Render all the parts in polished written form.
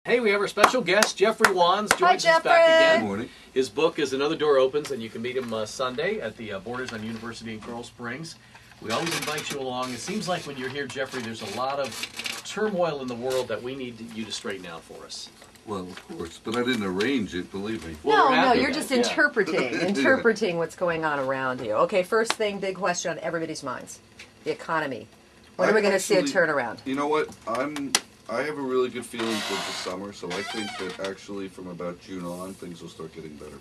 Hey, we have our special guest, Jeffrey Wands, joins us back again. Good morning. His book is Another Door Opens, and you can meet him Sunday at the Borders on University in Coral Springs. We always invite you along. It seems like when you're here, Jeffrey, there's a lot of turmoil in the world that we need you to straighten out for us. Well, of course, but I didn't arrange it, believe me. Well, No, you're just interpreting what's going on around you. Okay, first thing, big question on everybody's minds. The economy. When are we going to see a turnaround? You know what? I have a really good feeling towards the summer, so I think that actually from about June on, things will start getting better.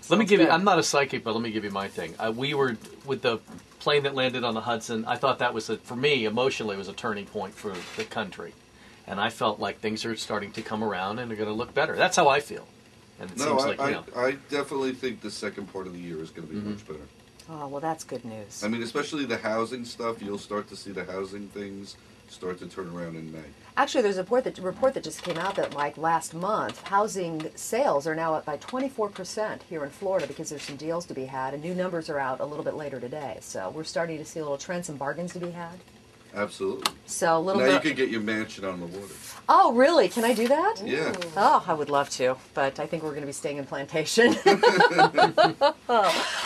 Let me give you, I'm not a psychic, but let me give you my thing. We were, with the plane that landed on the Hudson, I thought that was, for me, emotionally, it was a turning point for the country. And I felt like things are starting to come around and they're going to look better. That's how I feel. And it seems like, I definitely think the second part of the year is going to be much better. Oh, well, that's good news. I mean, especially the housing stuff, you'll start to see the housing things start to turn around in May. Actually, there's a report that just came out that, like, last month, housing sales are now up by 24% here in Florida because there's some deals to be had, and new numbers are out a little bit later today. So we're starting to see a little trends and bargains to be had. Absolutely. So a little now bit. You could get your mansion on the water. Oh, really? Can I do that? Yeah. Oh, I would love to, but I think we're going to be staying in Plantation.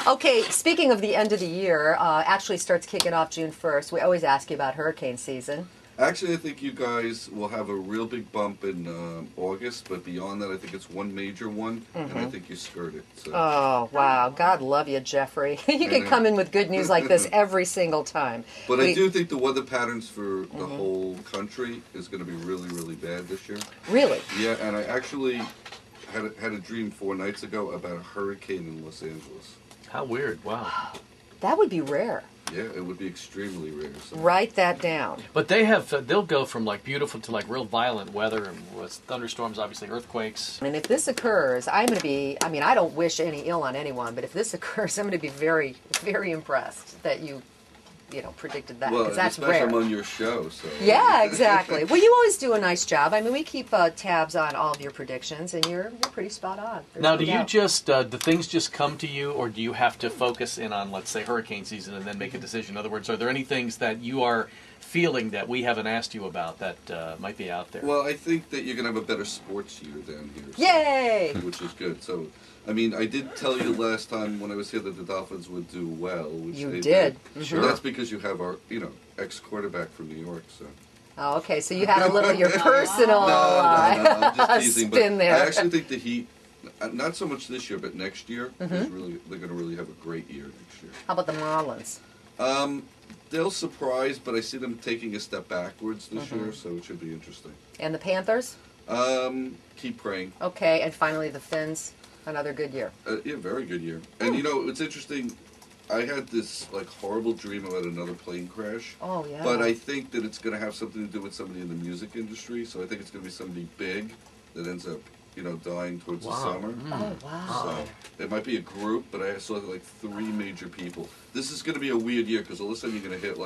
Okay, speaking of the end of the year, actually starts kicking off June 1st. We always ask you about hurricane season. Actually, I think you guys will have a real big bump in August, but beyond that, I think it's one major one, and I think you skirt it. So. Oh, wow. God love you, Jeffrey. You can come in with good news like this every single time. But I do think the weather patterns for the whole country is going to be really, really bad this year. Really? Yeah, and I actually had a dream 4 nights ago about a hurricane in Los Angeles. how weird, wow. That would be rare. Yeah, it would be extremely rare. So. Write that down. But they have, they'll go from like beautiful to like real violent weather and with thunderstorms, obviously earthquakes. And if this occurs, I'm going to be, I mean, I don't wish any ill on anyone, but if this occurs, I'm going to be very, very impressed that you predicted that. Well, Because that's especially rare. I'm on your show, so. Yeah, exactly. Well, you always do a nice job. I mean, we keep tabs on all of your predictions, and you're pretty spot on. There's Now, no do you doubt. just, do things just come to you, or do you have to focus in on, let's say, hurricane season and then make a decision? In other words, are there any things that you are feeling that we haven't asked you about that might be out there? Well, I think that you're going to have a better sports year down here. So, Yay! which is good. So, I mean, I did tell you last time when I was here that the Dolphins would do well. Which You they did. Sure. That's because you have our, ex-quarterback from New York, so. Oh, okay, so you had a little your personal No, I'm just teasing. spin But there. I actually think the Heat, not so much this year, but next year, they're going to really have a great year next year. How about the Marlins? They'll surprise, but I see them taking a step backwards this year, so it should be interesting. And the Panthers? Keep praying. Okay, and finally the Finns. Another good year. Yeah, very good year. And it's interesting. I had this horrible dream about another plane crash. Oh, yeah. But I think that it's going to have something to do with somebody in the music industry. So I think it's going to be somebody big that ends up, dying towards the summer. Oh, wow. So it might be a group, but I saw 3 major people. This is going to be a weird year because all of a sudden you're going to hit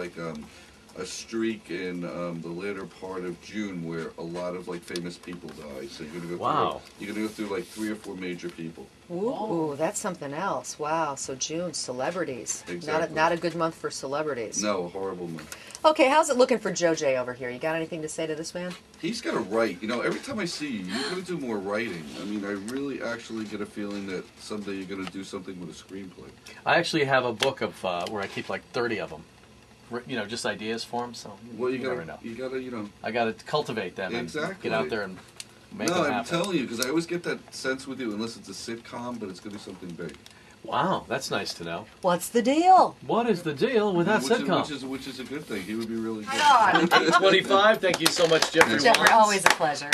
a streak in the later part of June where a lot of famous people die. So you're going to go through 3 or 4 major people. Ooh, that's something else. Wow. So June, celebrities. Exactly. Not a good month for celebrities. No, a horrible month. Okay, how's it looking for Joe J over here? You got anything to say to this man? He's got to write. Every time I see you, you're going to do more writing. I mean, I really actually get a feeling that someday you're going to do something with a screenplay. I actually have a book of where I keep 30 of them. Just ideas for them. So Well, you never know. You gotta. I got to cultivate them Exactly. and get out there and make them No, happen. I'm telling you, because I always get that sense with you, unless it's a sitcom, but it's going to be something big. Wow, that's nice to know. What's the deal? What is the deal with that sitcom? Which is a good thing. He would be really good. 25. Thank you so much, Jeffrey. Jeffrey, Wands. always a pleasure.